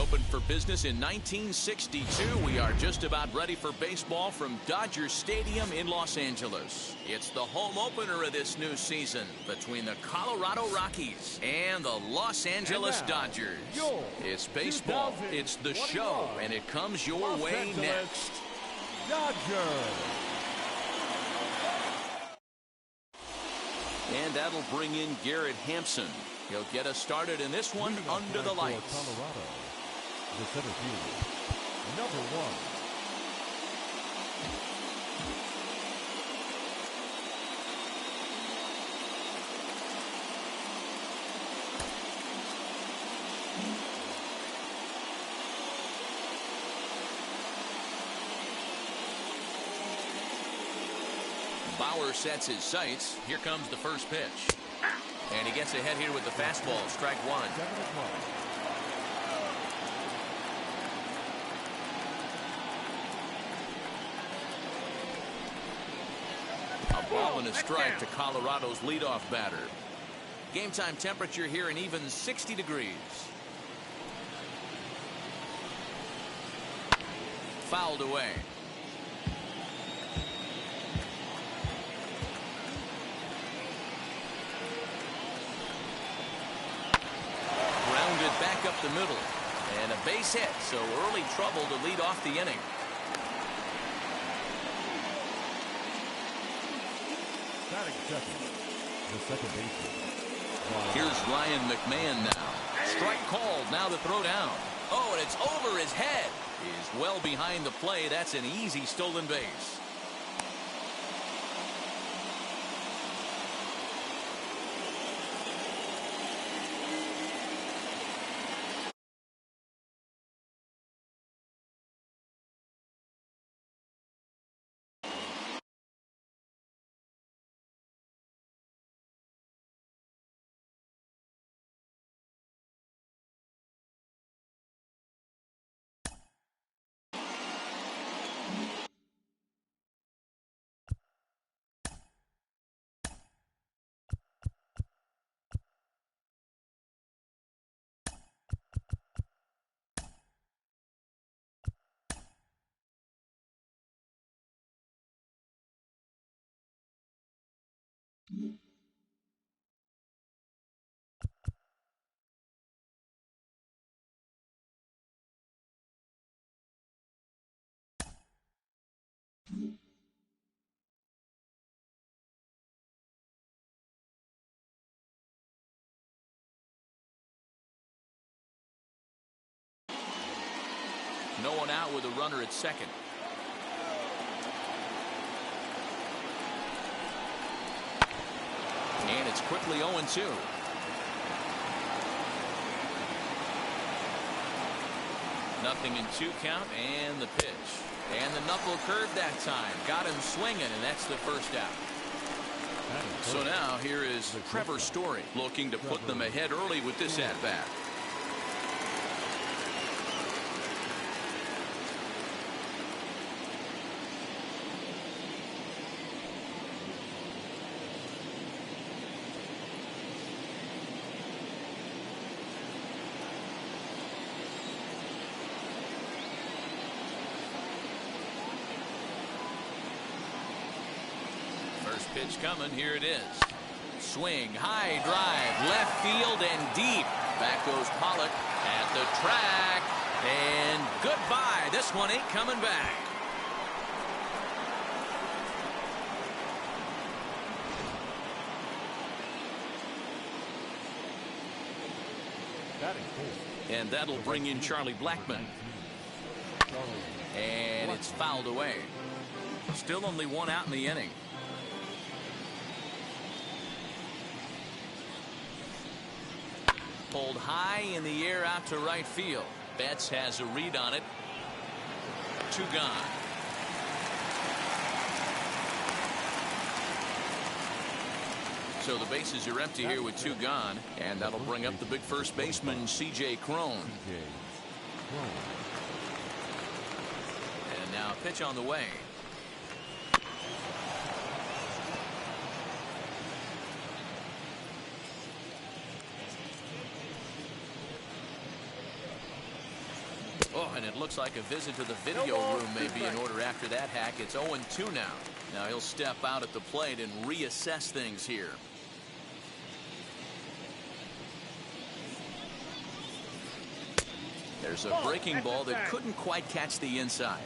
opened for business in 1962. We are just about ready for baseball from Dodger Stadium in Los Angeles. It's the home opener of this new season between the Colorado Rockies and the Los Angeles Dodgers. It's baseball, it's the show, and it comes your way next. Dodgers. And that'll bring in Garrett Hampson. He'll get us started in this one under the lights. Colorado, the center fielder, number 1. Bauer sets his sights. Here comes the first pitch. And he gets ahead here with the fastball. Strike 1. A ball and a strike to Colorado's leadoff batter. Game time temperature here an even 60 degrees. Fouled away. Back up the middle, and a base hit, so early trouble to lead off the inning. Batting second, the second baseman. Here's Ryan McMahon now. Strike called, now the throw down. Oh, and it's over his head. He's well behind the play. That's an easy stolen base. No one out with a runner at second. And it's quickly 0-2. Nothing in 2 count, and the pitch. And the knuckle curve that time. Got him swinging, and that's the first out. So now here is Trevor Story looking to put them ahead early with this at-bat. Pitch coming. Here it is. Swing, high drive, left field and deep. Back goes Pollock at the track. And goodbye. This one ain't coming back. And that'll bring in Charlie Blackmon. And it's fouled away. Still only 1 out in the inning. Pulled high in the air out to right field. Betts has a read on it. 2 gone. So the bases are empty here with 2 gone, and that'll bring up the big first baseman, C.J. Cron. And now a pitch on the way. Oh, and it looks like a visit to the video room may be in order after that hack. It's 0-2 now. Now he'll step out at the plate and reassess things here. There's a breaking ball that couldn't quite catch the inside.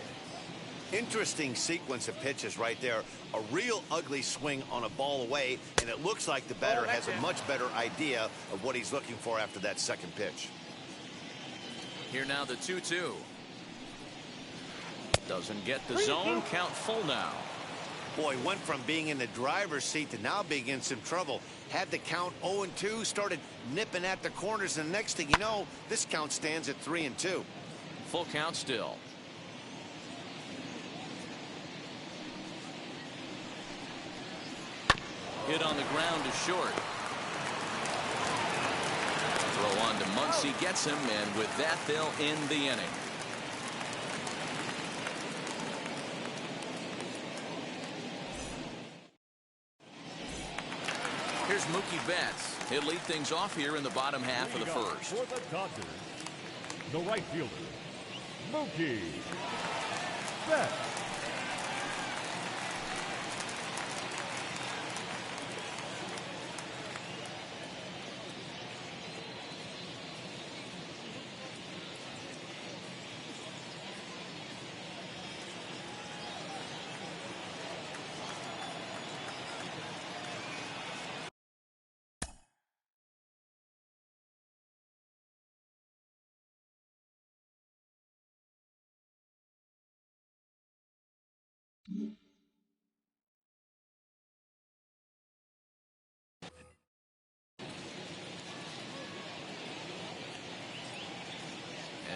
Interesting sequence of pitches right there. A real ugly swing on a ball away, and it looks like the batter has a much better idea of what he's looking for after that second pitch. Here now the 2-2. Doesn't get the zone. Count full now. Boy, went from being in the driver's seat to now being in some trouble. Had the count 0-2, started nipping at the corners, and the next thing you know, this count stands at 3-2. Full count still. Hit on the ground to short. Throw on to Muncy, gets him, and with that they'll end the inning. Here's Mookie Betts. He'll lead things off here in the bottom half of the first. For the Dodgers, the right fielder, Mookie Betts.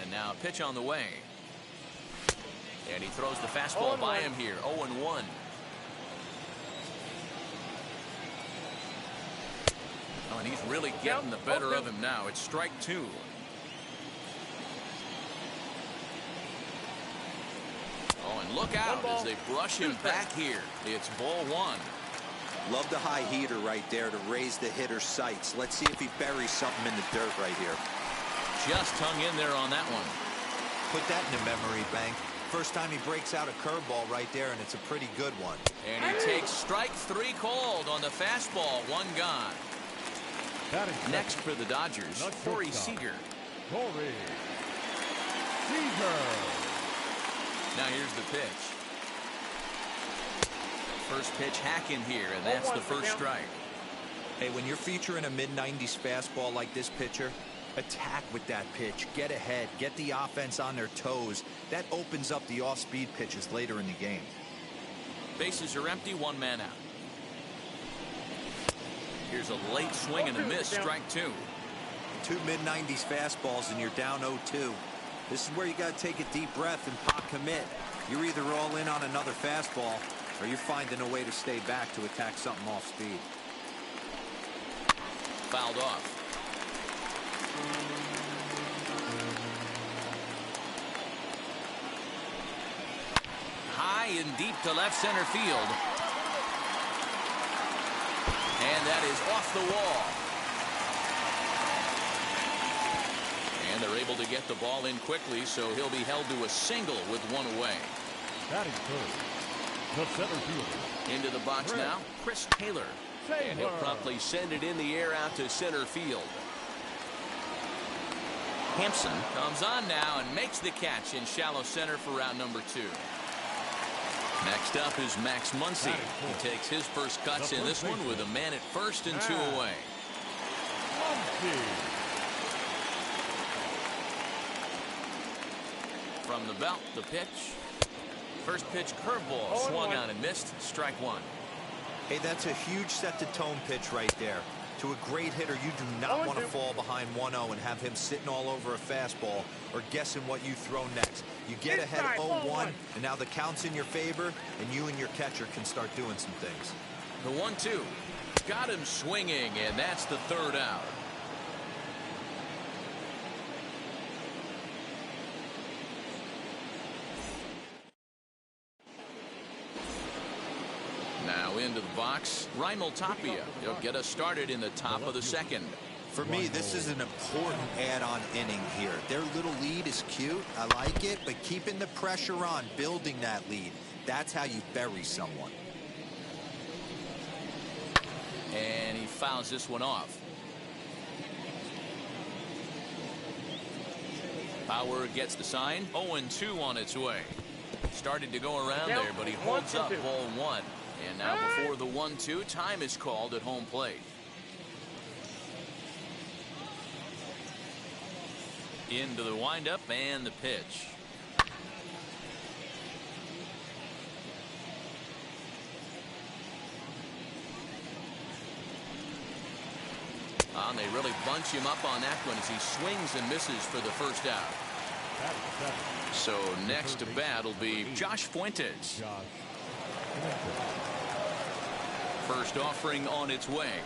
And now pitch on the way. And he throws the fastball by him here. 0-1. Oh, and he's really getting the better of him now. It's strike 2. Oh, and look out as they brush him back here. It's ball 1. Love the high heater right there to raise the hitter's sights. Let's see if he buries something in the dirt right here. Just hung in there on that one. Put that in the memory bank. First time he breaks out a curveball right there, and it's a pretty good one. And he takes strike 3 called on the fastball. 1 gone. Next for the Dodgers, Corey Seager. Corey Seager. Now here's the pitch. First pitch hack in here, and that's the first strike. Hey, when you're featuring a mid-90s fastball like this pitcher, attack with that pitch. Get ahead. Get the offense on their toes. That opens up the off-speed pitches later in the game. Bases are empty. 1 man out. Here's a late swing and a miss. Strike 2. 2 mid-90s fastballs, and you're down 0-2. This is where you got to take a deep breath and pop commit. You're either all in on another fastball, or you're finding a way to stay back to attack something off speed. Fouled off. High and deep to left center field. And that is off the wall. And they're able to get the ball in quickly, so he'll be held to a single with 1 away. Batting third, the center fielder. Into the box now, Chris Taylor. And he'll promptly send it in the air out to center field. Hampson comes on now and makes the catch in shallow center for round number 2. Next up is Max Muncy. He takes his first cuts in this one with a man at first and 2 away. From the belt, the pitch. First pitch curveball swung on and missed. Strike 1. Hey, that's a huge set-the-tone pitch right there. To a great hitter, you do not want to fall behind 1-0 and have him sitting all over a fastball or guessing what you throw next. You get ahead 0-1, and now the count's in your favor, and you and your catcher can start doing some things. The 1-2. Got him swinging, and that's the 3rd out. Now into the box, Raimel Tapia. He'll get us started in the top of the 2nd. For me, this is an important add-on inning here. Their little lead is cute. I like it, but keeping the pressure on, building that lead, that's how you bury someone. And he fouls this one off. Power gets the sign. 0-2 on its way. Started to go around there, but he holds up ball one. And now before the 1-2, time is called at home plate. Into the windup and the pitch. And they really bunch him up on that one as he swings and misses for the first out. So next to bat will be Josh Fuentes. First offering on its way.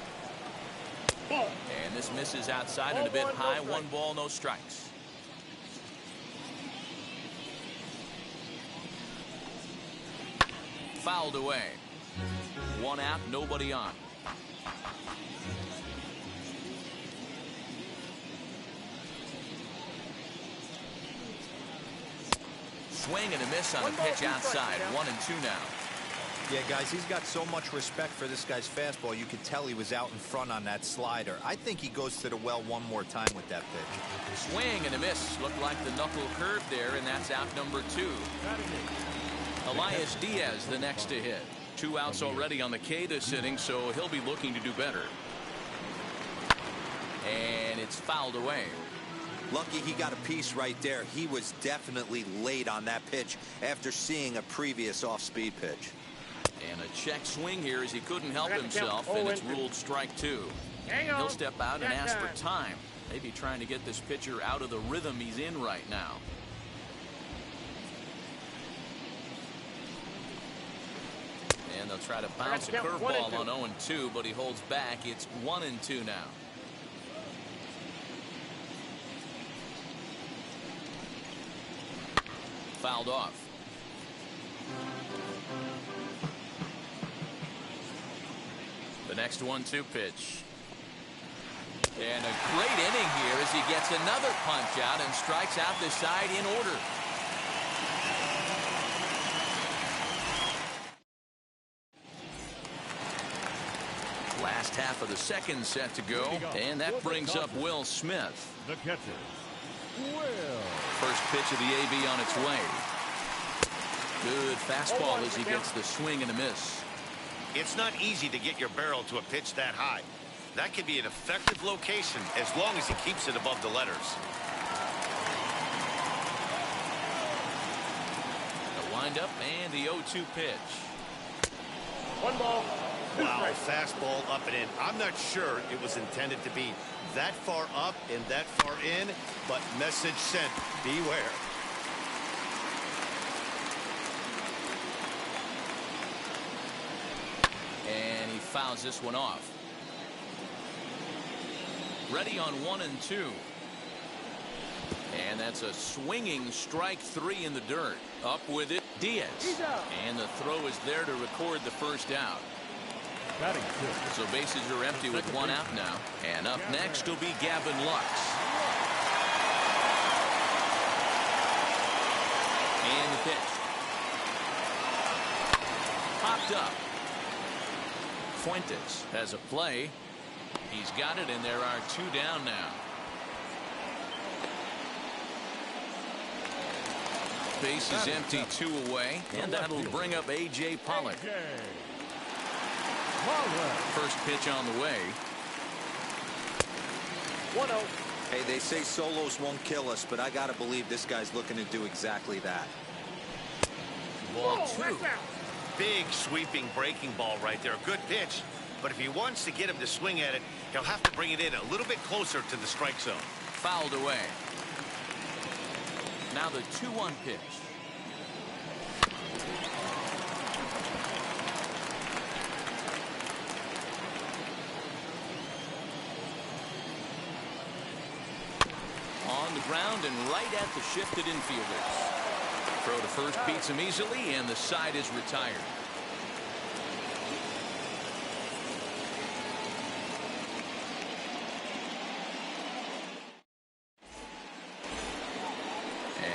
And this misses outside and a bit high. 1 ball, no strikes. Fouled away. 1 out, nobody on. Swing and a miss on the pitch outside. 1-2 now. Yeah, guys, he's got so much respect for this guy's fastball. You could tell he was out in front on that slider. I think he goes to the well one more time with that pitch. Swing and a miss. Looked like the knuckle curve there, and that's out number 2. Elias Diaz the next to hit. 2 outs already on the K this inning, so he'll be looking to do better. And it's fouled away. Lucky he got a piece right there. He was definitely late on that pitch after seeing a previous off-speed pitch. And a check swing here as he couldn't help himself, and it's ruled strike 2. He'll step out and ask for time. Maybe trying to get this pitcher out of the rhythm he's in right now. And they'll try to bounce a curveball on 0-2, but he holds back. It's 1-2 now. Fouled off. The next 1-2 pitch. And a great inning here as he gets another punch out and strikes out the side in order. Last half of the second set to go, and that brings up Will Smith. The catcher, Will. First pitch of the AB on its way. Good fastball as he gets the swing and a miss. It's not easy to get your barrel to a pitch that high. That could be an effective location as long as he keeps it above the letters. The windup and the 0-2 pitch. 1 ball. Wow, fastball up and in. I'm not sure it was intended to be that far up and that far in, but message sent, beware. And he fouls this one off. Ready on 1-2. And that's a swinging strike 3 in the dirt. Up with it, Diaz. And the throw is there to record the first out. So bases are empty with 1 out now. And up next will be Gavin Lux. And the pitch. Popped up. Fuentes has a play. He's got it, and there are 2 down now. Base is empty, 2 away, and that'll bring up A.J. Pollock. First pitch on the way. 1-0. Hey, they say solos won't kill us, but I gotta believe this guy's looking to do exactly that. Ball 2. Big sweeping breaking ball right there. Good pitch. But if he wants to get him to swing at it, he'll have to bring it in a little bit closer to the strike zone. Fouled away. Now the 2-1 pitch. On the ground and right at the shifted infielders. Throw to first beats him easily, and the side is retired.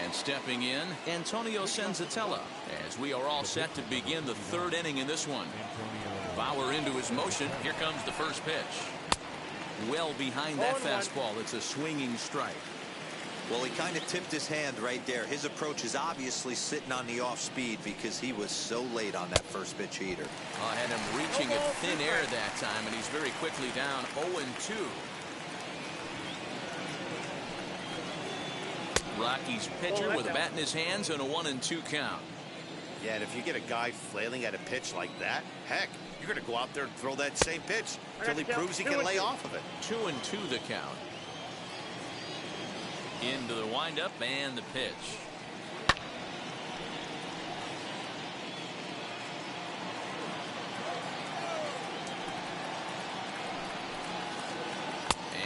And stepping in, Antonio Senzatella, as we are all set to begin the third inning in this one. Bauer into his motion. Here comes the first pitch. Well behind that fastball. It's a swinging strike. Well, he kind of tipped his hand right there. His approach is obviously sitting on the off speed because he was so late on that first pitch heater. I had him reaching at thin air that time, and he's very quickly down 0-2. Rockies pitcher with a bat in his hands and a 1-2 count. Yeah, and if you get a guy flailing at a pitch like that, heck, you're going to go out there and throw that same pitch until he proves he can lay off of it. 2-2 the count. Into the windup and the pitch.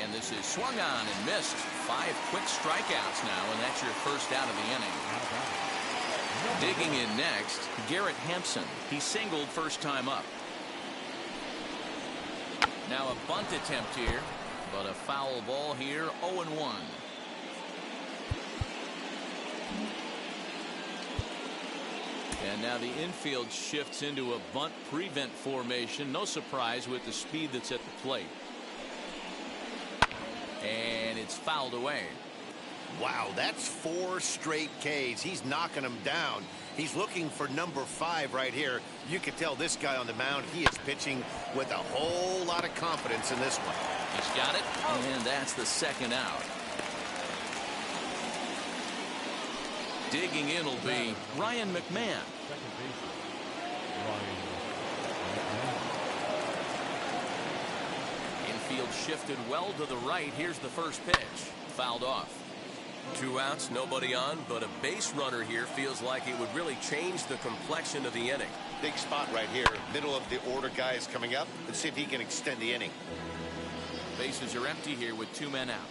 And this is swung on and missed. 5 quick strikeouts now, and that's your first out of the inning. Digging in next, Garrett Hampson. He singled first time up. Now a bunt attempt here, but a foul ball here, 0-1. And now the infield shifts into a bunt prevent formation. No surprise with the speed that's at the plate. And it's fouled away. Wow, that's 4 straight Ks. He's knocking them down. He's looking for number 5 right here. You can tell this guy on the mound, he is pitching with a whole lot of confidence in this one. He's got it, and that's the second out. Digging in will be Ryan McMahon. Second baseman, Ryan McMahon. Infield shifted well to the right. Here's the first pitch. Fouled off. 2 outs, nobody on, but a base runner here feels like it would really change the complexion of the inning. Big spot right here. Middle of the order guy is coming up. Let's see if he can extend the inning. Bases are empty here with 2 men out.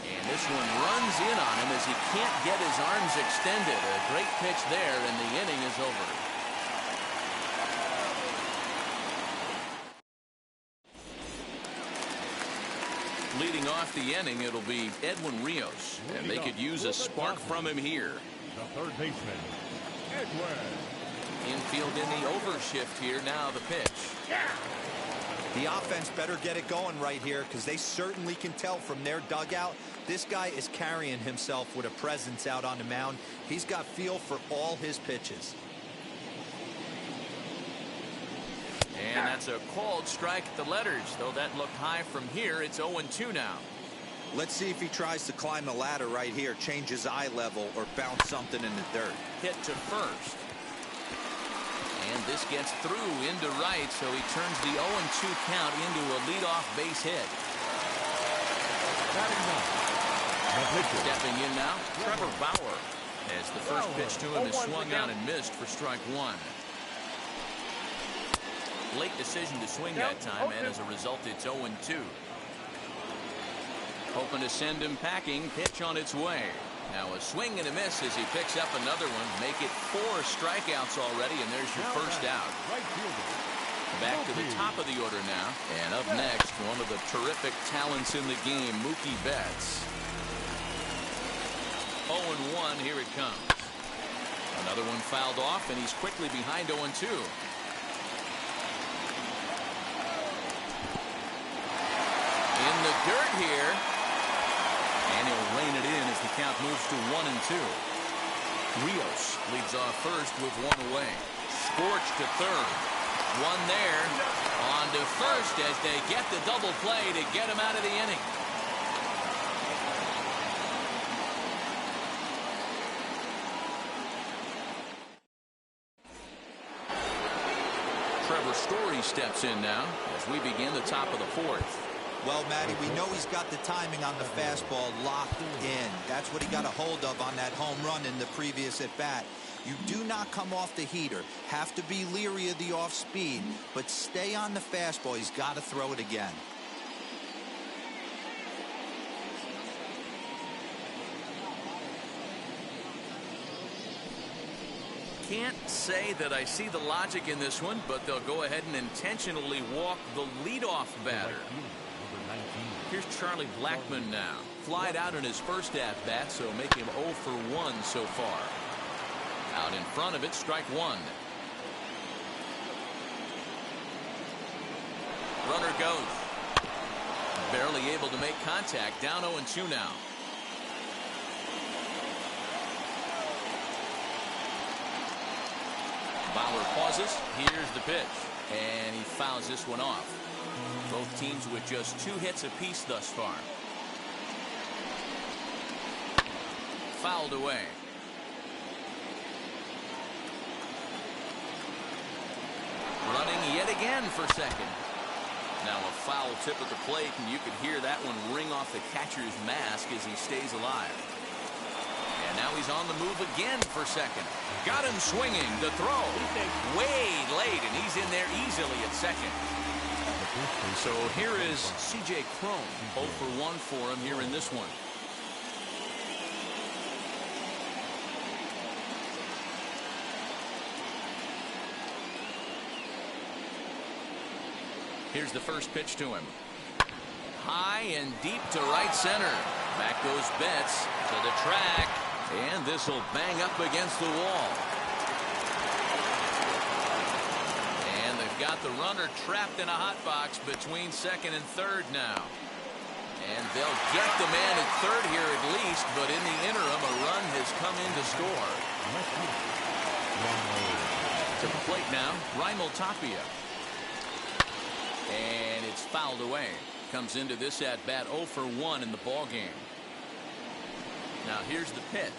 And this one runs in on him as he can't get his arms extended. A great pitch there, and the inning is over. Leading off the inning, it'll be Edwin Rios, and they could use a spark from him here. The third baseman, Edwin. Infield in the overshift here. Now the pitch. The offense better get it going right here because they certainly can tell from their dugout this guy is carrying himself with a presence out on the mound. He's got feel for all his pitches. And that's a called strike at the letters, though that looked high from here. It's 0-2 now. Let's see if he tries to climb the ladder right here, change his eye level, or bounce something in the dirt. Hit to first. And this gets through into right, so he turns the 0-2 count into a leadoff base hit. Stepping in now, Trevor Bauer, as the first pitch to him is swung on and missed for strike 1. Late decision to swing that time, and as a result, it's 0-2. Hoping to send him packing. Pitch on its way. Now a swing and a miss as he picks up another one. Make it 4 strikeouts already, and there's your first out. Back to the top of the order now. And up next, one of the terrific talents in the game, Mookie Betts. 0-1, here it comes. Another one fouled off, and he's quickly behind 0-2. In the dirt here. And he'll rein it in as the count moves to 1-2. Rios leads off first with 1 away. Scorched to third. 1 there. On to first as they get the double play to get him out of the inning. Trevor Story steps in now as we begin the top of the 4th. Well, Matty, we know he's got the timing on the fastball locked in. That's what he got a hold of on that home run in the previous at-bat. You do not come off the heater. Have to be leery of the off-speed, but stay on the fastball. He's got to throw it again. Can't say that I see the logic in this one, but they'll go ahead and intentionally walk the leadoff batter. Number 19. Here's Charlie Blackmon now. Flied out in his first at-bat, so make him 0 for 1 so far. Out in front of it, strike one. Runner goes. Barely able to make contact. Down 0-2 now. Bauer pauses. Here's the pitch. And he fouls this one off. Both teams with just 2 hits apiece thus far. Fouled away. Running yet again for second. Now a foul tip at the plate, and you could hear that one ring off the catcher's mask as he stays alive. And now he's on the move again for second. Got him swinging. The throw way late, and he's in there easily at second. So here is C.J. Cron. 0 for 1 for him here in this one. Here's the first pitch to him. High and deep to right center. Back goes Betts to the track. And this will bang up against the wall. And they've got the runner trapped in a hot box between second and third now. And they'll get the man at third here at least, but in the interim, a run has come in to score. To the plate now, Raimel Tapia. And it's fouled away. Comes into this at bat 0 for 1 in the ball game. Now here's the pitch.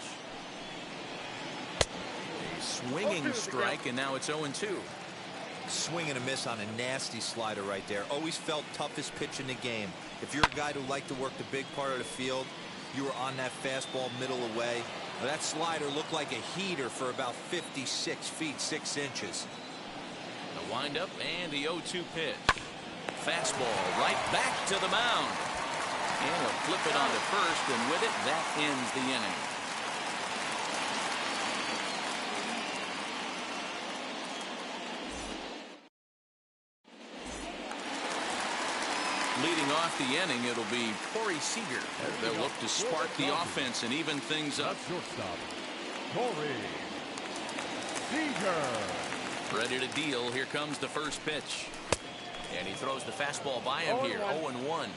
A swinging strike, and now it's 0-2. Swing and a miss on a nasty slider right there. Always felt toughest pitch in the game. If you're a guy who liked to work the big part of the field, you were on that fastball middle away. Now that slider looked like a heater for about 56 feet 6 inches. The windup and the 0-2 pitch. Fastball right back to the mound. And he'll flip it onto first, and with it, that ends the inning. Leading off the inning, it'll be Corey Seager. They'll look to spark the offense and even things up. Shortstop, Corey Seager. Ready to deal. Here comes the first pitch. And he throws the fastball by him here. 0-1.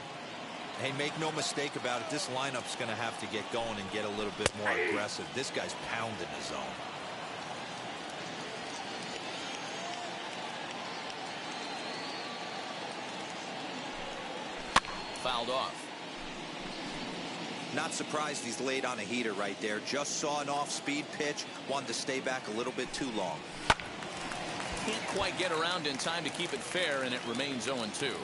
Hey, make no mistake about it. This lineup's going to have to get going and get a little bit more aggressive. This guy's pounding his zone. Fouled off. Not surprised he's laid on a heater right there. Just saw an off-speed pitch. Wanted to stay back a little bit too long. Can't quite get around in time to keep it fair, and it remains 0-2.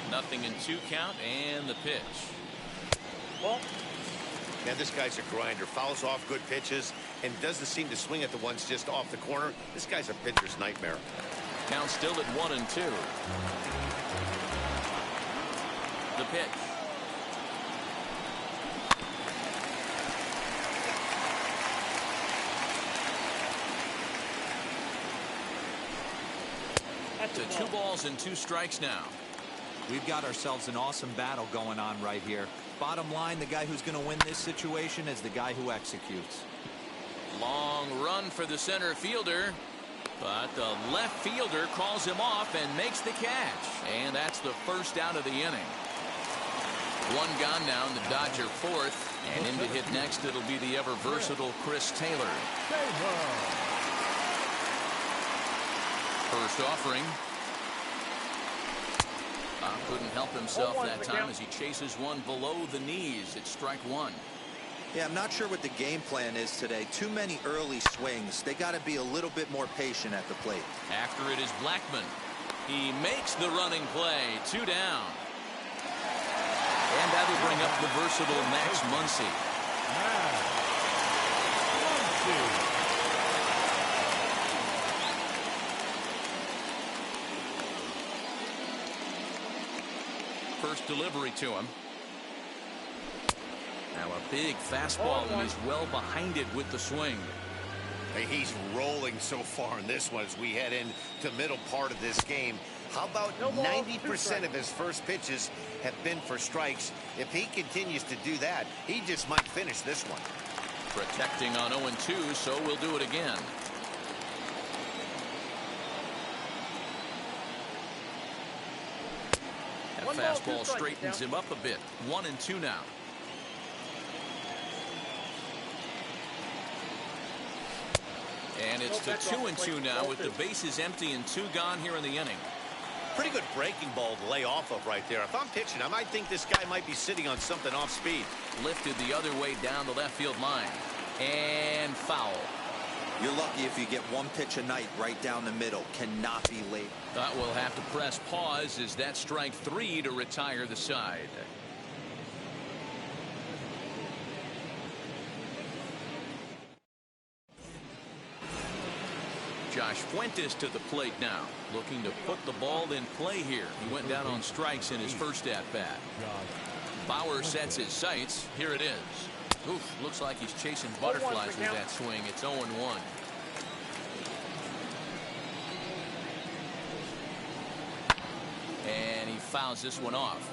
Nothing in 2 count, and the pitch. Well, man, this guy's a grinder. Fouls off good pitches and doesn't seem to swing at the ones just off the corner. This guy's a pitcher's nightmare. Count still at 1-2. The pitch. To 2 balls and 2 strikes now. We've got ourselves an awesome battle going on right here. Bottom line, the guy who's going to win this situation is the guy who executes. Long run for the center fielder, but the left fielder calls him off and makes the catch. And that's the first out of the inning. 1 gone now in the Dodger 4th, and in to hit next it'll be the ever versatile Chris Taylor. First offering. Couldn't help himself that time as he chases one below the knees. It's strike 1. Yeah, I'm not sure what the game plan is today. Too many early swings. They got to be a little bit more patient at the plate. After it is Blackmon. He makes the running play. 2 down. And that'll bring up the versatile Max Muncy. First delivery to him. Now a big fastball, and he's well behind it with the swing. Hey, he's rolling so far in this one as we head into middle part of this game. How about 90% of his first pitches have been for strikes? If he continues to do that, he just might finish this one. Protecting on 0-2, so we'll do it again. That fastball straightens him up a bit. 1-2 now. And it's to 2-2 now with the bases empty and 2 gone here in the inning. Pretty good breaking ball to lay off of right there. If I'm pitching, I might think this guy might be sitting on something off speed. Lifted the other way down the left field line. And foul. You're lucky if you get one pitch a night right down the middle. Cannot be late. We'll have to press pause as that strike 3 to retire the side. Josh Fuentes to the plate now, looking to put the ball in play here. He went down on strikes in his first at-bat. Bauer sets his sights. Here it is. Oof, looks like he's chasing butterflies with that swing. It's 0-1. And he fouls this one off.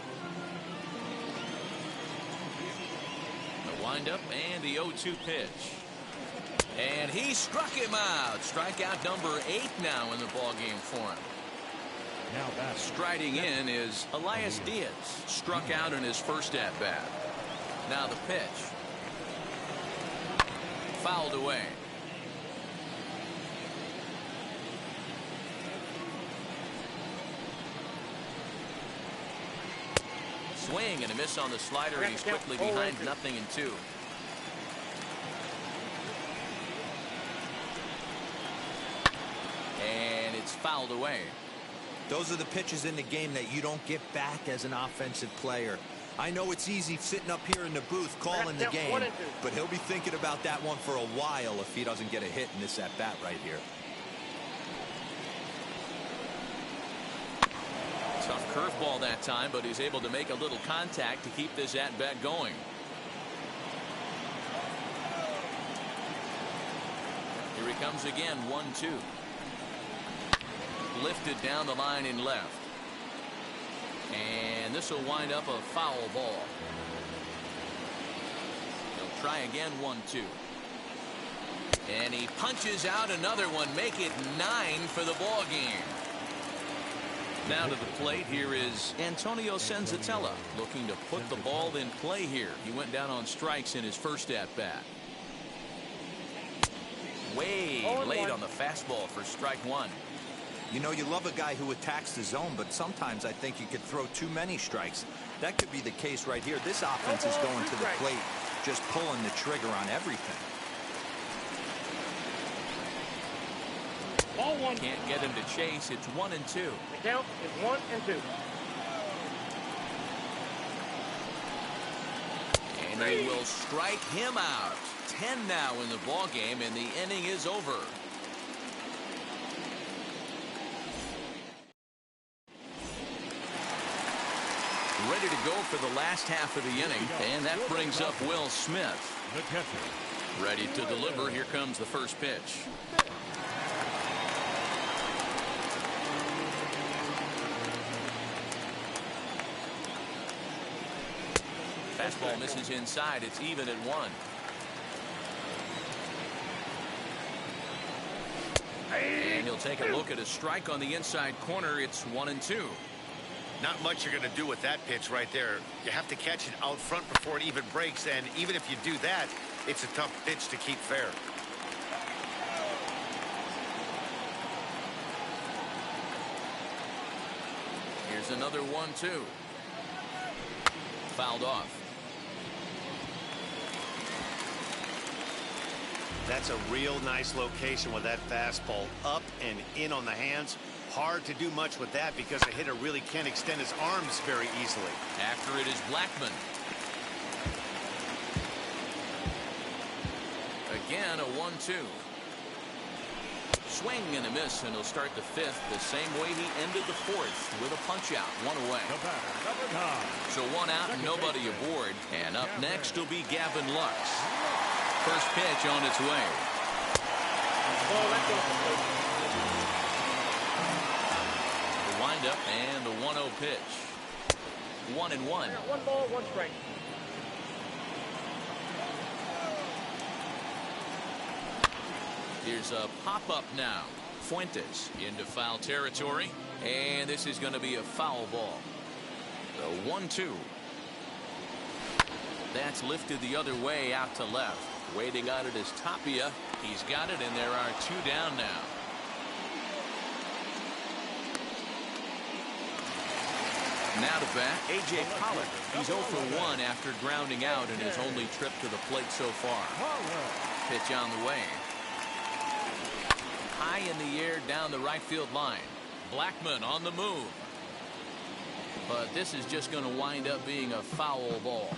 The windup and the 0-2 pitch. And he struck him out. Strikeout number 8 now in the ballgame for him. Now striding in is Elias Diaz. Struck out in his first at-bat. Now the pitch. Fouled away. Swing and a miss on the slider, and he's quickly behind 0-2. And it's fouled away. Those are the pitches in the game that you don't get back as an offensive player. I know it's easy sitting up here in the booth calling the game, but he'll be thinking about that one for a while if he doesn't get a hit in this at-bat right here. Tough curveball that time, but he's able to make a little contact to keep this at-bat going. Here he comes again, 1-2. Lifted down the line in left. And this will wind up a foul ball. He'll try again, 1-2. And he punches out another one, make it 9 for the ball game. Now to the plate, here is Antonio Senzatella, looking to put the ball in play here. He went down on strikes in his first at-bat. Way late on the fastball for strike 1. You know, you love a guy who attacks the zone, but sometimes I think you could throw too many strikes. That could be the case right here. This offense is going to the plate, just pulling the trigger on everything. Ball 1. Can't get him to chase. It's 1-2. The count is 1-2. And they will strike him out. 10 now in the ball game, and the inning is over. Ready to go for the last half of the inning, and that brings up Will Smith. the catcher. Ready to deliver. Here comes the first pitch. Fastball misses inside. It's even at 1. And he'll take a look at a strike on the inside corner. It's 1-2. Not much you're going to do with that pitch right there. You have to catch it out front before it even breaks, and even if you do that, it's a tough pitch to keep fair. Here's another 1-2. Fouled off. That's a real nice location with that fastball up and in on the hands. Hard to do much with that because a hitter really can't extend his arms very easily. After it is Blackman. Again, a 1-2. Swing and a miss, and he'll start the 5th the same way he ended the 4th with a punch out, 1 away. The batter, number 9. So 1 out and nobody aboard. And up next will be Gavin Lux. First pitch on its way. Ball left off The windup and the 1-0 pitch. 1-1. the plate. 1 ball, 1 strike. Here's a pop-up now. Fuentes into foul territory, and this is going to be a foul ball. The 1-2. That's lifted the other way out to left. Waiting on it is Tapia. He's got it, and there are 2 down now. Now to bat, A.J. Pollock. He's 0 for 1 after grounding out in his only trip to the plate so far. Pitch on the way. High in the air down the right field line. Blackmon on the move. But this is just going to wind up being a foul ball.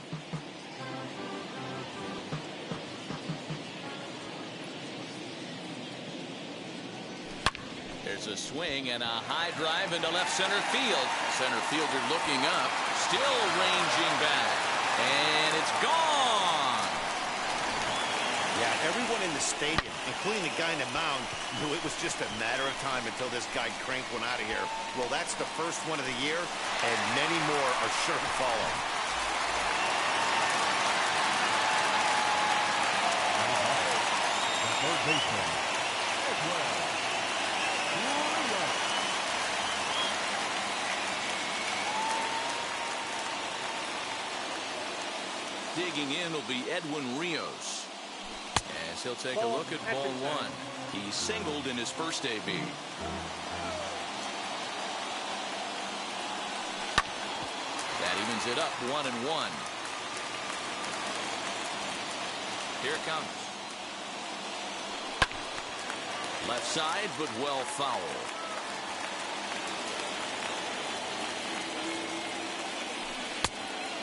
There's a swing and a high drive into left center field. Center fielder looking up, still ranging back, and it's gone. Yeah, everyone in the stadium, including the guy in the mound, knew it was just a matter of time until this guy cranked one out of here. Well, that's the first one of the year, and many more are sure to follow. The third baseman, Edwin. Digging in will be Edwin Rios, as he'll take a look at ball 1. He singled in his first AB. That evens it up 1-1. Here it comes. Left side, but well foul.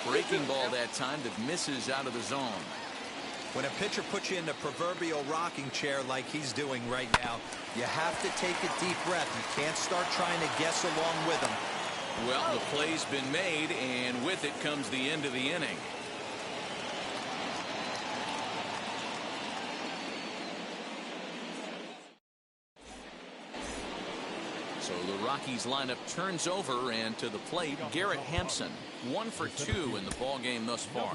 Breaking ball that time that misses out of the zone. When a pitcher puts you in the proverbial rocking chair like he's doing right now, you have to take a deep breath. You can't start trying to guess along with him. Well, the play's been made, and with it comes the end of the inning. So the Rockies lineup turns over, and to the plate, Garrett Hampson. 1 for 2 in the ball game thus far.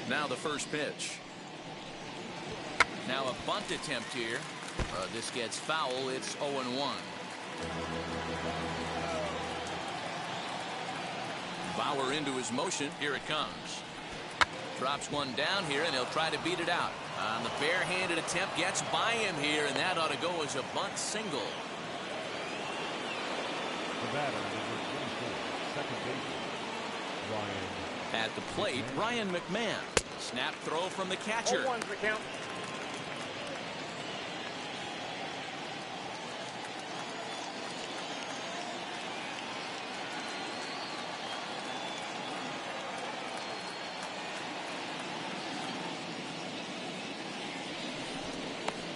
Now the first pitch. Now a bunt attempt here. This gets foul. It's 0-1. Bauer into his motion. Here it comes. Drops one down here, and he'll try to beat it out. On the barehanded attempt, gets by him here, and that ought to go as a bunt single. The batter is second baseman, Ryan. At the plate, Ryan McMahon. Snap throw from the catcher. 0-1 for count.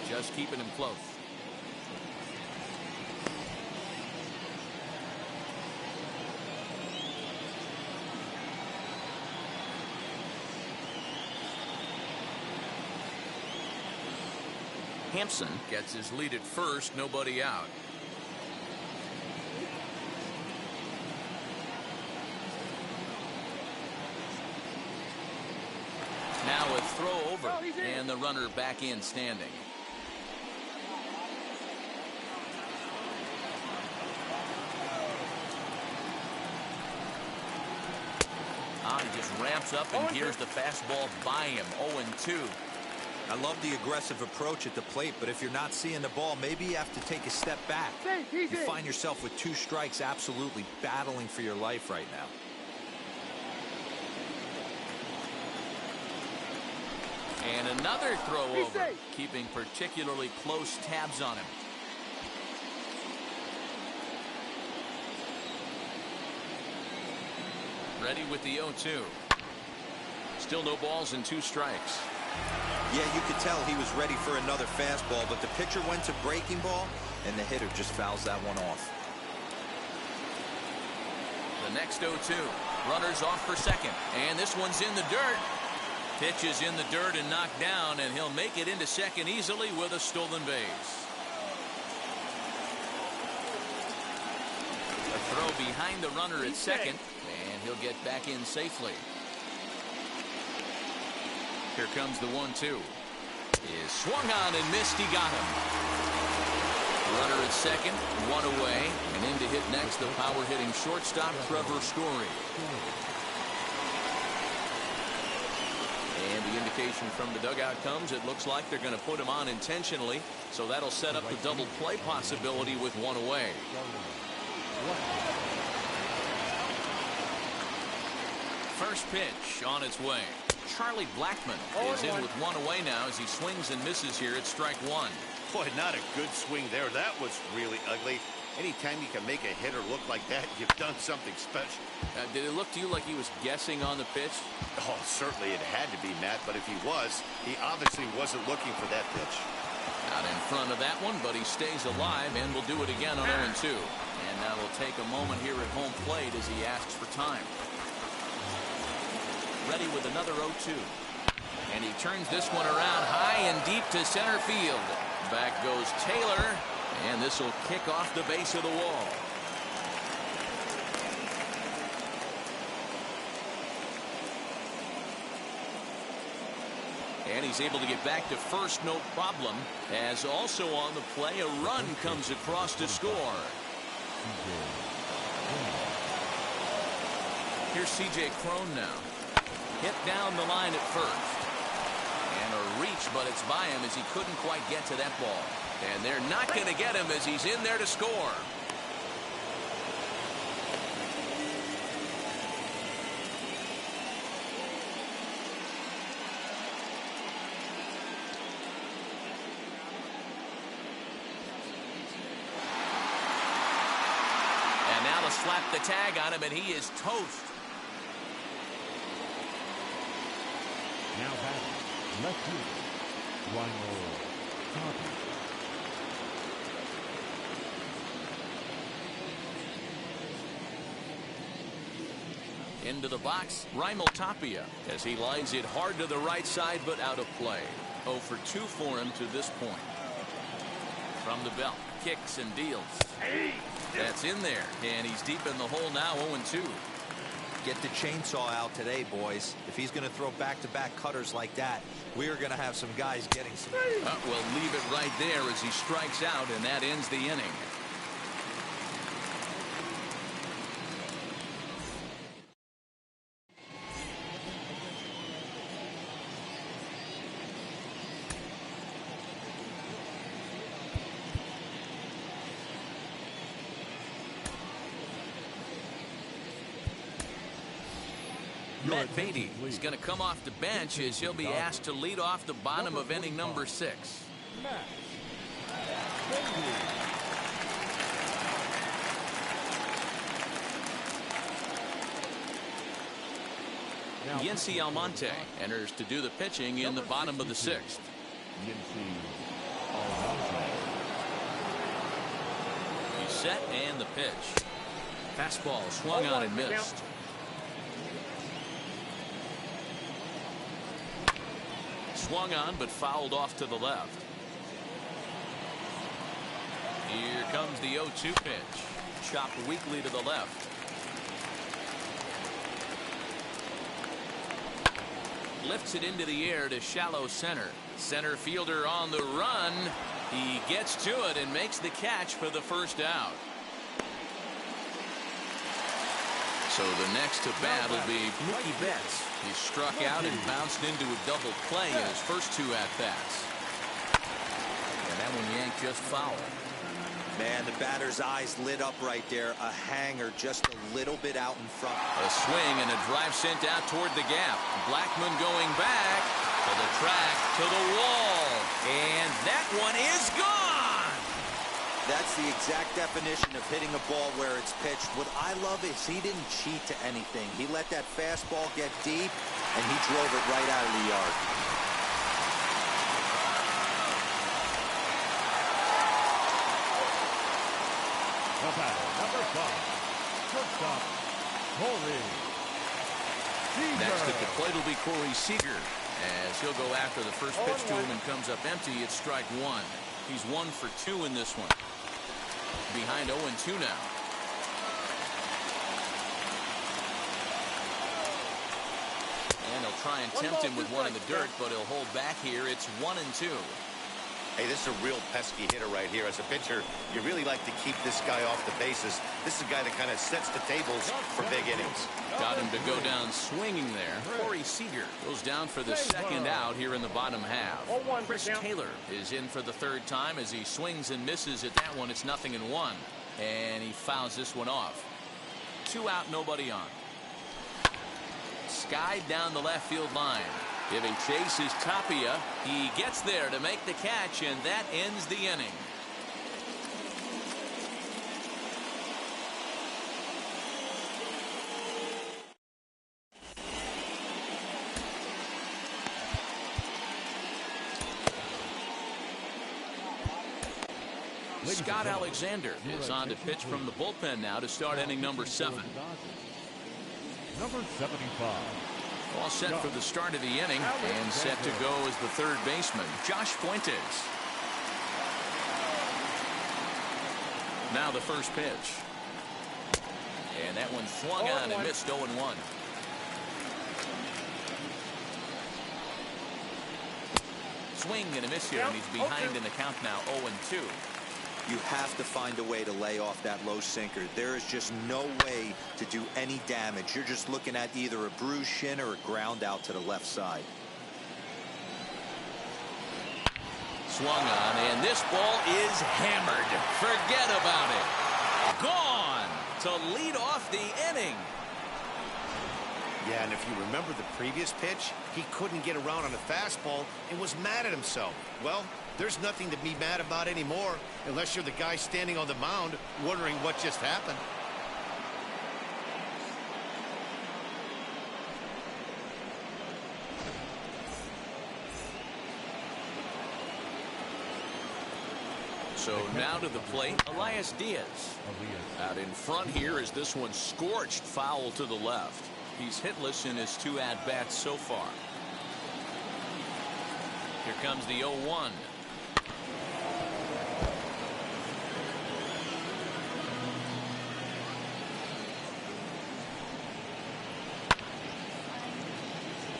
Just keeping him close. Hampson gets his lead at first, nobody out. Now a throw over, and the runner back in standing. He just ramps up and here's the fastball by him. 0-2. I love the aggressive approach at the plate, but if you're not seeing the ball, maybe you have to take a step back. You find yourself with 2 strikes, absolutely battling for your life right now. And another throw over, keeping particularly close tabs on him. Ready with the 0-2. Still no balls and 2 strikes. Yeah, you could tell he was ready for another fastball, but the pitcher went to breaking ball, and the hitter just fouls that one off. The next 0-2. Runners off for second. And this one's in the dirt. Pitch is in the dirt and knocked down, and he'll make it into second easily with a stolen base. A throw behind the runner at second, and he'll get back in safely. Here comes the 1-2. Is swung on and missed. He got him. Runner at second, one away, and in to hit next the power-hitting shortstop Trevor Story. And the indication from the dugout comes, it looks like they're going to put him on intentionally, so that'll set up the double play possibility with one away. First pitch on its way. Charlie Blackmon is in with one away now as he swings and misses here at strike one. Boy, not a good swing there. That was really ugly. Anytime you can make a hitter look like that, you've done something special. Did it look to you like he was guessing on the pitch? Oh, certainly it had to be, Matt, but if he was, he obviously wasn't looking for that pitch. Out in front of that one, but he stays alive and will do it again on 0-2. And now we'll take a moment here at home plate as he asks for time. Ready with another 0-2. And he turns this one around high and deep to center field. Back goes Taylor, and this will kick off the base of the wall. And he's able to get back to first, no problem, as also on the play a run comes across to score. Here's C.J. Cron now. Hit down the line at first. And a reach, but it's by him as he couldn't quite get to that ball. And they're not going to get him as he's in there to score. And now to slap the tag on him, and he is toast. Now batting, left fielder, Rockies. Into the box, Raimel Tapia, as he lines it hard to the right side, but out of play. 0 for 2 for him to this point. From the belt, kicks and deals. That's in there, and he's deep in the hole now, 0-2. Get the chainsaw out today, boys. If he's going to throw back-to-back cutters like that, we are going to have some guys getting some. We'll leave it right there as he strikes out, and that ends the inning. Matt Beatty is going to come off the bench as he'll be asked to lead off the bottom of inning number 6. Yency Almonte enters to do the pitching in the bottom of the 6th. He's set and the pitch. Fastball swung on and missed. Swung on but fouled off to the left. Here comes the 0-2 pitch. Chopped weakly to the left. Lifts it into the air to shallow center. Center fielder on the run. He gets to it and makes the catch for the first out. So the next to bat will be Mookie Betts. He struck out and bounced into a double play in his first 2 at-bats. And that one yanked just foul. Man, the batter's eyes lit up right there. A hanger just a little bit out in front. A swing and a drive sent out toward the gap. Blackmon going back to the track, to the wall. And that one is gone. That's the exact definition of hitting a ball where it's pitched. What I love is he didn't cheat to anything. He let that fastball get deep, and he drove it right out of the yard. The batter, number 5, shortstop, Corey Seager. Next at the plate will be Corey Seager, as he'll go after the first pitch to him and comes up empty. It's strike one. He's 1 for 2 in this one. Behind 0-2 now. And they'll try and tempt him with one in the dirt, but he'll hold back here. It's 1-2. Hey, this is a real pesky hitter right here. As a pitcher, you really like to keep this guy off the bases. This is a guy that kind of sets the tables for big innings. Got him to go down swinging there. Corey Seager goes down for the second out here in the bottom half. Chris Taylor is in for the third time as he swings and misses at that one. It's 0-1, and he fouls this one off. 2 out, nobody on. Skied down the left field line. Giving chase is Tapia. He gets there to make the catch, and that ends the inning. Scott Alexander is on to pitch from the bullpen now to start inning number 7. Number 75. All set for the start of the inning and set to go as the third baseman, Josh Fuentes. Now the first pitch. And that one swung on and missed 0-1. Swing and a miss here, and he's behind in the count now, 0-2. You have to find a way to lay off that low sinker. There is just no way to do any damage. You're just looking at either a bruised shin or a ground out to the left side. Swung on, and this ball is hammered. Forget about it. Gone to lead off the inning. Yeah, and if you remember the previous pitch, he couldn't get around on a fastball and was mad at himself. Well, there's nothing to be mad about anymore unless you're the guy standing on the mound wondering what just happened. So now to the plate, Elias Diaz. Out in front here is this one scorched foul to the left. He's hitless in his 2 at-bats so far. Here comes the 0-1.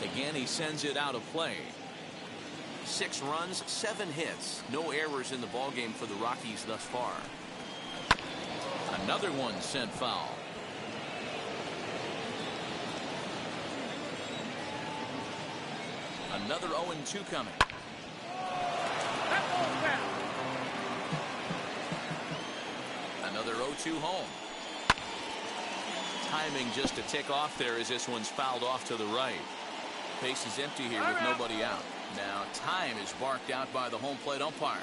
Again, he sends it out of play. 6 runs, 7 hits. No errors in the ballgame for the Rockies thus far. Another one sent foul. Another 0-2 coming. Another 0-2 home. Timing just a tick off there as this one's fouled off to the right. Base is empty here with nobody out. Now time is barked out by the home plate umpire.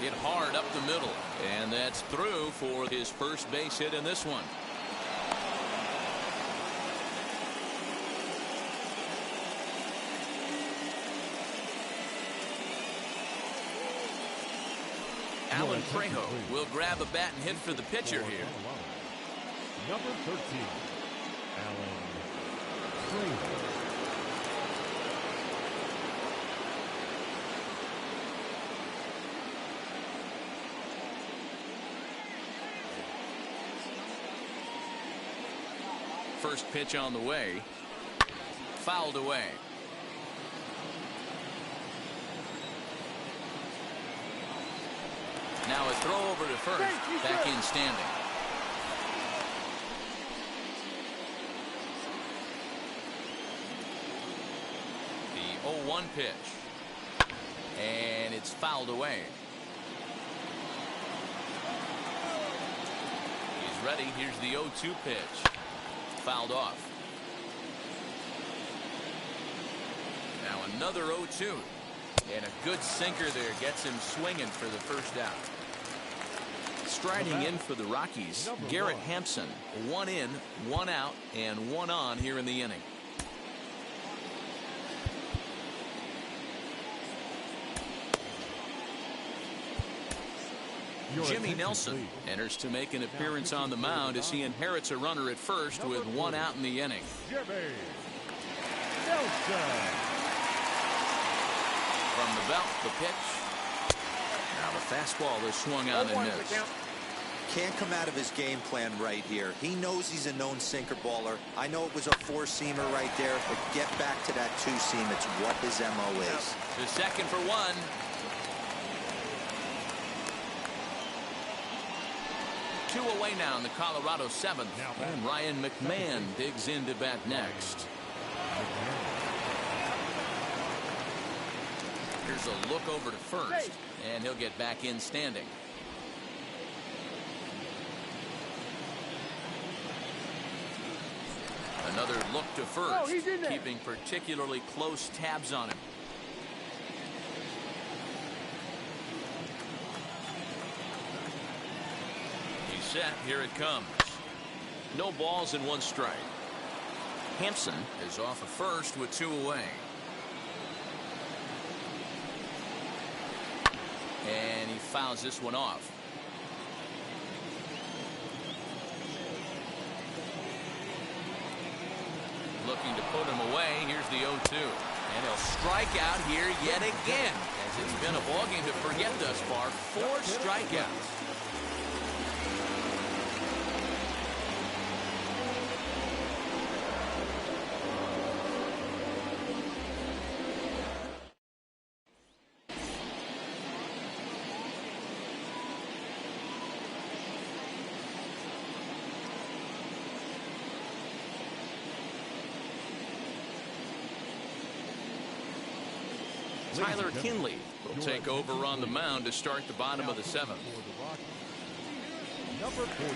Hit hard up the middle, and that's through for his first base hit in this one. Alan Trejo will grab a bat and hit for the pitcher here. Number 13, Alan Trejo. First pitch on the way. Fouled away. Now a throw over to first. Back in standing. The 0-1 pitch. And it's fouled away. He's ready. Here's the 0-2 pitch. Fouled off. Now another 0-2. And a good sinker there gets him swinging for the first out. Striding in for the Rockies, Garrett Hampson. 1 in, 1 out, and 1 on here in the inning. Jimmy Nelson enters to make an appearance on the mound as he inherits a runner at first with one out in the inning. Jimmy Nelson. From the belt, the pitch. Now the fastball is swung on and missed. Can't come out of his game plan right here. He knows he's a known sinker baller. I know it was a four-seamer right there, but get back to that two-seam. It's what his MO is. To second for one. Two away now in the Colorado seventh. And Ryan McMahon digs in to bat next. Here's a look over to first, and he'll get back in standing. Another look to first, keeping particularly close tabs on him. He's set. Here it comes. No balls and one strike. Hampson is off of first with two away. And he fouls this one off. Looking to put him away. Here's the 0-2. And he'll strike out here yet again, as it's been a ballgame to forget thus far. 4 strikeouts. Tyler Kinley will take over on the mound to start the bottom of the seventh. Number 40.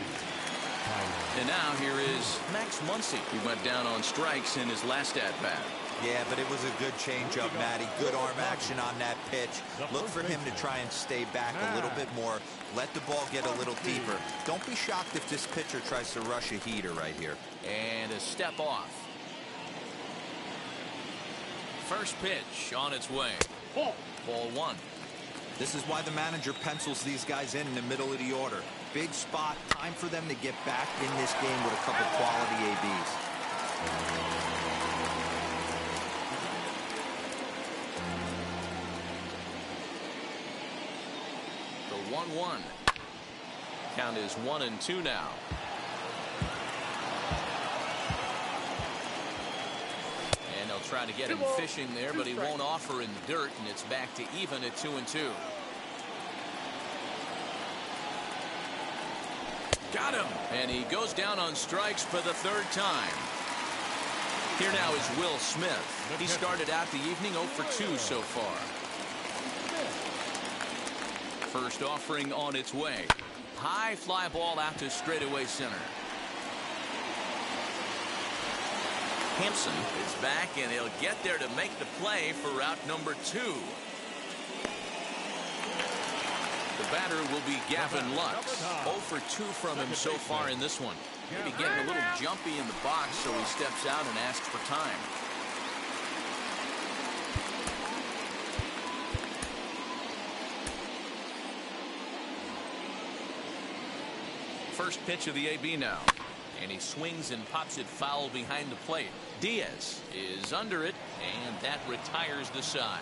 And now here is Max Muncy. He went down on strikes in his last at-bat. Yeah, but it was a good changeup, Matty. Good arm action on that pitch. Look for him to try and stay back a little bit more. Let the ball get a little deeper. Don't be shocked if this pitcher tries to rush a heater right here. And a step off. First pitch on its way. Ball 1. This is why the manager pencils these guys in the middle of the order. Big spot. Time for them to get back in this game with a couple quality ABs. The 1-1. Count is 1-2 now. And they'll try to get him fishing there, but he won't offer in the dirt, and it's back to even at 2-2. Got him. And he goes down on strikes for the third time. Here now is Will Smith. He started out the evening 0 for 2 so far. First offering on its way. High fly ball out to straightaway center. Hampson is back, and he'll get there to make the play for route number 2. The batter will be Gavin Lux. 0 for 2 from him so far in this one. Maybe getting a little jumpy in the box, so he steps out and asks for time. First pitch of the AB now. And he swings and pops it foul behind the plate. Diaz is under it, and that retires the side.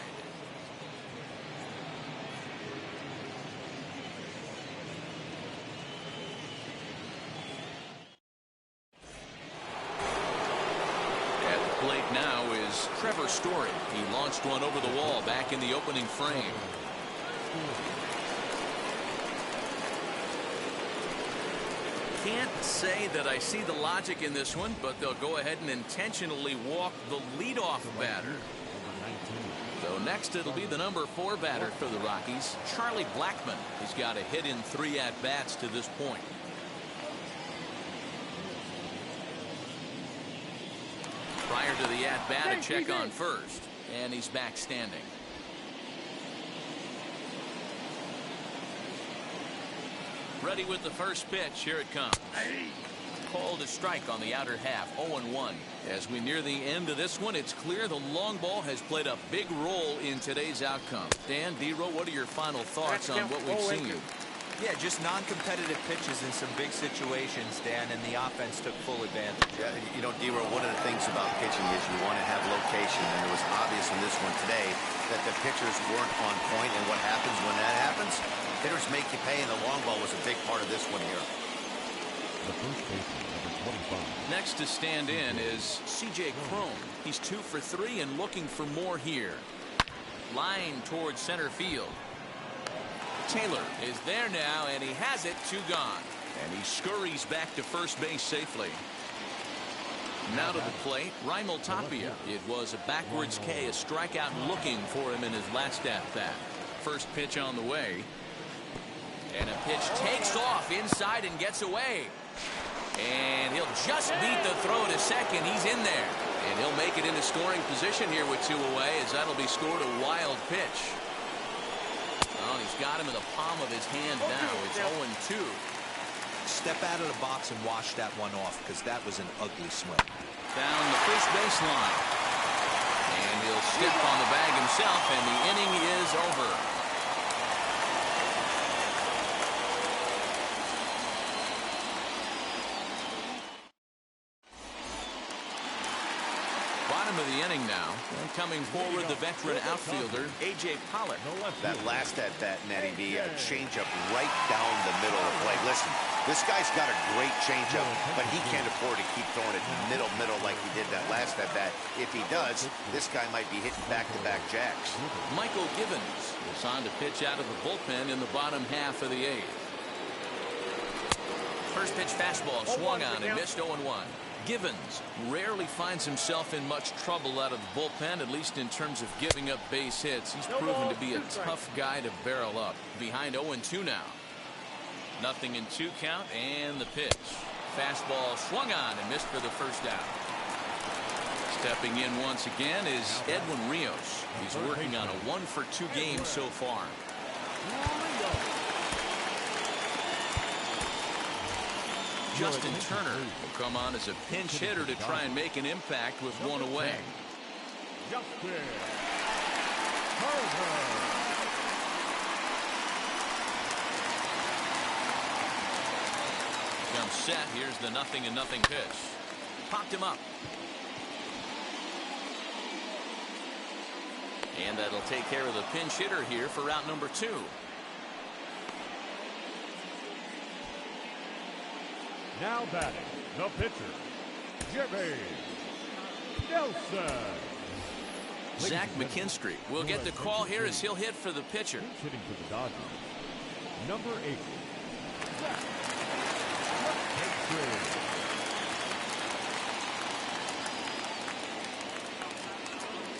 At the plate now is Trevor Story. He launched one over the wall back in the opening frame. Can't say that I see the logic in this one, but they'll go ahead and intentionally walk the leadoff batter. So next it'll be the number 4 batter for the Rockies, Charlie Blackmon. He's got a hit in 3 at-bats to this point. Prior to the at-bat, a check on first, and he's back standing. Ready with the first pitch. Here it comes. Called a strike on the outer half. 0-1. As we near the end of this one, it's clear the long ball has played a big role in today's outcome. Dan, D-Row, what are your final thoughts on what we've seen? Yeah, just non-competitive pitches in some big situations, Dan, and the offense took full advantage. Yeah, you know, D-Row, one of the things about pitching is you want to have location, and it was obvious in this one today that the pitchers weren't on point, and what happens when that happens? Hitters make you pay, and the long ball was a big part of this one here. The first baseman, number 25. Next to stand in is C.J. Cron. He's 2 for 3 and looking for more here. Line towards center field. Taylor is there now, and he has it. 2 gone. And he scurries back to first base safely. Now to the plate, Raimel Tapia. It was a backwards K, a strikeout looking for him in his last at-bat. First pitch on the way. And a pitch takes off inside and gets away. And he'll just beat the throw to second. He's in there. And he'll make it into scoring position here with 2 away, as that'll be scored a wild pitch. Oh, he's got him in the palm of his hand now. It's 0-2. Step out of the box and wash that one off, because that was an ugly swing. Down the first baseline. And he'll step on the bag himself, and the inning is over. Bottom of the inning now. And coming forward, the veteran outfielder, A.J. Pollock. That last at-bat, Matty B, a changeup right down the middle of the plate. Listen, this guy's got a great changeup, but he can't afford to keep throwing it middle like he did that last at-bat. If he does, this guy might be hitting back-to-back jacks. Michael Givens is on to pitch out of the bullpen in the bottom half of the 8th. First pitch fastball swung on and missed. 0-1. Givens rarely finds himself in much trouble out of the bullpen, at least in terms of giving up base hits. He's proven to be a tough guy to barrel up. Behind 0-2 now. Nothing in 2 count, and the pitch. Fastball swung on and missed for the first out. Stepping in once again is Edwin Rios. He's working on a 1-for-2 game so far. Justin Turner will come on as a pinch hitter to try and make an impact with 1 away. Comes set. Here's the 0-0 pitch. Popped him up. And that'll take care of the pinch hitter here for out number 2. Now batting, the pitcher, Jimmy Nelson. Zach McKinstry will get the call here as he'll hit for the pitcher. Hitting for the Dodgers, number 8, Zach McKinstry.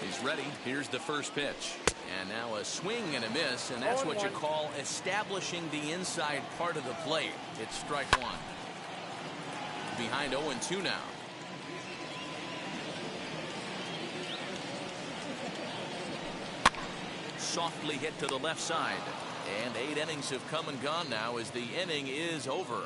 He's ready. Here's the first pitch. And now a swing and a miss, and that's what you call establishing the inside part of the plate. It's strike 1. Behind 0-2 now. Softly hit to the left side. And 8 innings have come and gone now as the inning is over.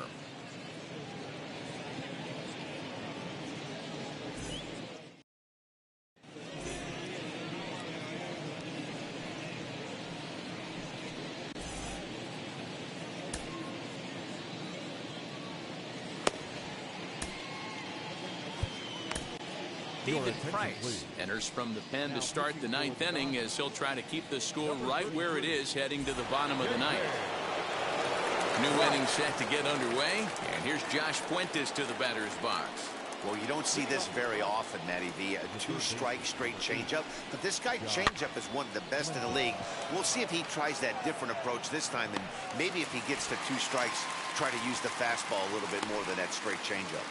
David Price enters from the pen to start the 9th inning as he'll try to keep the score right where it is heading to the bottom of the 9th. New inning set to get underway, and here's Josh Fuentes to the batter's box. Well, you don't see this very often, Matty V. A 2-strike straight changeup, but this guy changeup is one of the best in the league. We'll see if he tries that different approach this time, and maybe if he gets to 2 strikes, try to use the fastball a little bit more than that straight changeup.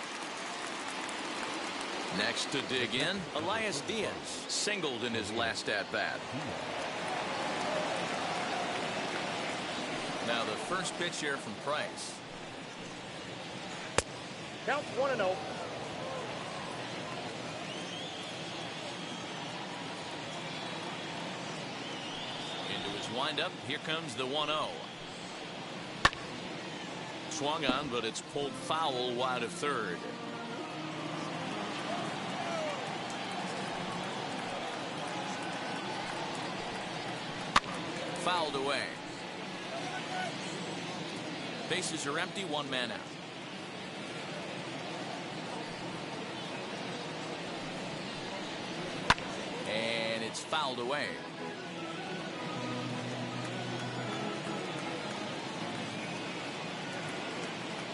Next to dig in, Elias Diaz singled in his last at-bat. Now the first pitch here from Price. Count 1-0. Into his windup. Here comes the 1-0. Swung on, but it's pulled foul wide of third. Fouled away. Bases are empty, one man out. And it's fouled away.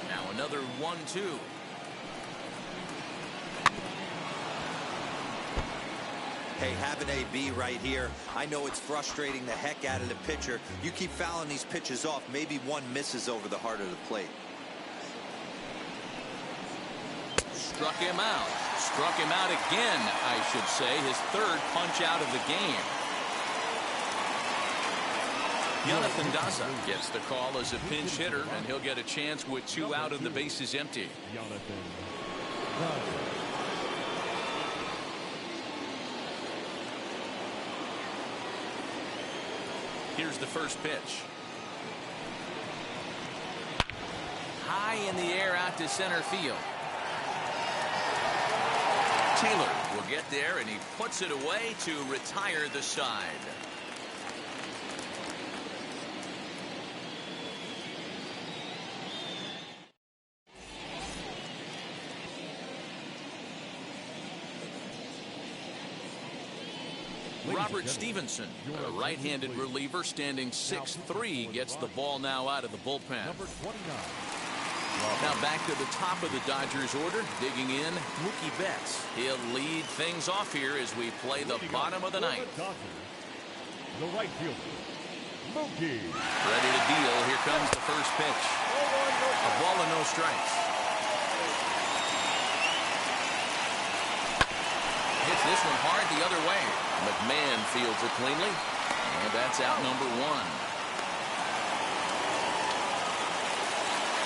Now another 1-2. Hey, have an AB right here. I know it's frustrating the heck out of the pitcher. You keep fouling these pitches off, maybe one misses over the heart of the plate. Struck him out. Struck him out again, I should say. His third punch out of the game. Jonathan Daza gets the call as a pinch hitter, and he'll get a chance with 2 out and the bases empty. Jonathan Daza. Here's the first pitch. High in the air out to center field. Taylor will get there, and he puts it away to retire the side. Robert Stevenson, a right-handed reliever standing 6'3", gets the ball now out of the bullpen. Number 29. Now back to the top of the Dodgers order, digging in, Mookie Betts. He'll lead things off here as we play the bottom of the ninth. The right fielder, Mookie. Ready to deal. Here comes the first pitch. A ball and no strikes. Hits this one hard the other way. McMahon fields it cleanly, and that's out number 1.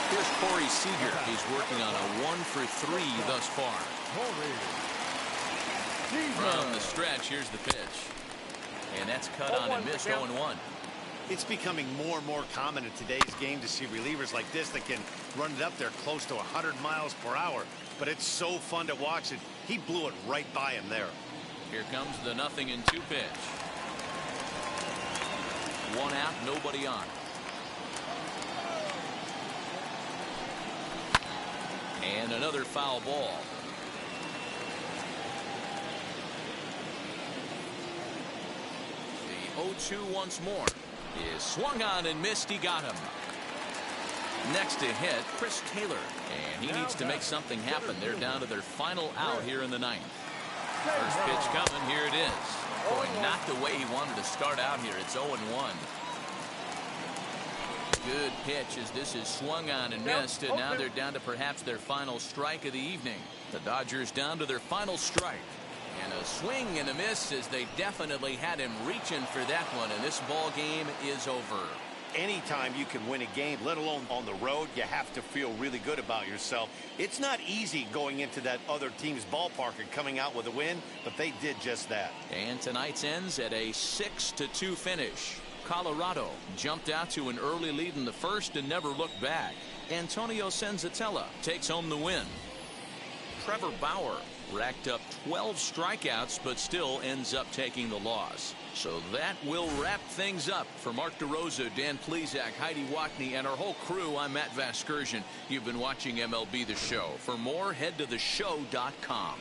Here's Corey Seager. He's working on a 1-for-3 thus far. From the stretch, here's the pitch. And that's cut on and missed 0-1. It's becoming more and more common in today's game to see relievers like this that can run it up there close to 100 miles per hour. But it's so fun to watch it. He blew it right by him there. Here comes the 0-2 pitch. 1 out, nobody on. And another foul ball. The 0-2 once more is swung on and missed. He got him. Next to hit, Chris Taylor. And he needs to make something happen. They're down to their final out here in the ninth. First pitch coming. Here it is. Boy, not the way he wanted to start out here. It's 0-1. Good pitch as this is swung on and missed, and now they're down to perhaps their final strike of the evening. The Dodgers down to their final strike. And a swing and a miss as they definitely had him reaching for that one, and this ball game is over. Anytime you can win a game, let alone on the road, you have to feel really good about yourself. It's not easy going into that other team's ballpark and coming out with a win, but they did just that. And tonight's ends at a 6-2 finish. Colorado jumped out to an early lead in the first and never looked back. Antonio Senzatella takes home the win. Trevor Bauer racked up 12 strikeouts but still ends up taking the loss. So that will wrap things up. For Mark DeRosa, Dan Plesac, Heidi Watney, and our whole crew, I'm Matt Vasgersian. You've been watching MLB The Show. For more, head to theshow.com.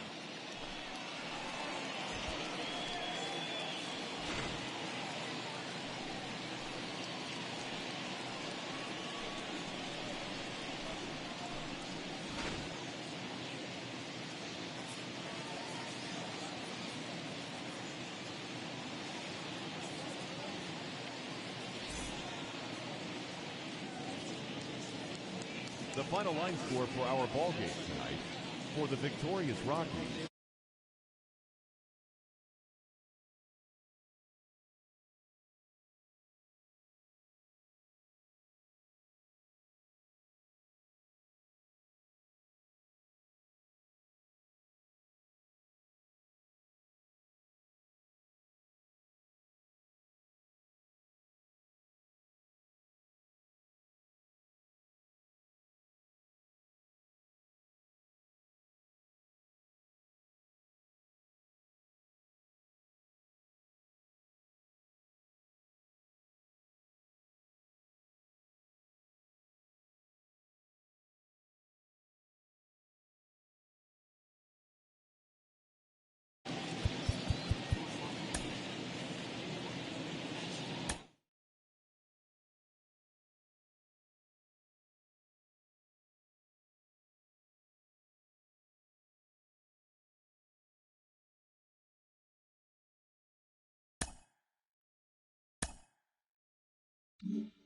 The final line score for our ball game tonight. For the victorious Rockies, 1.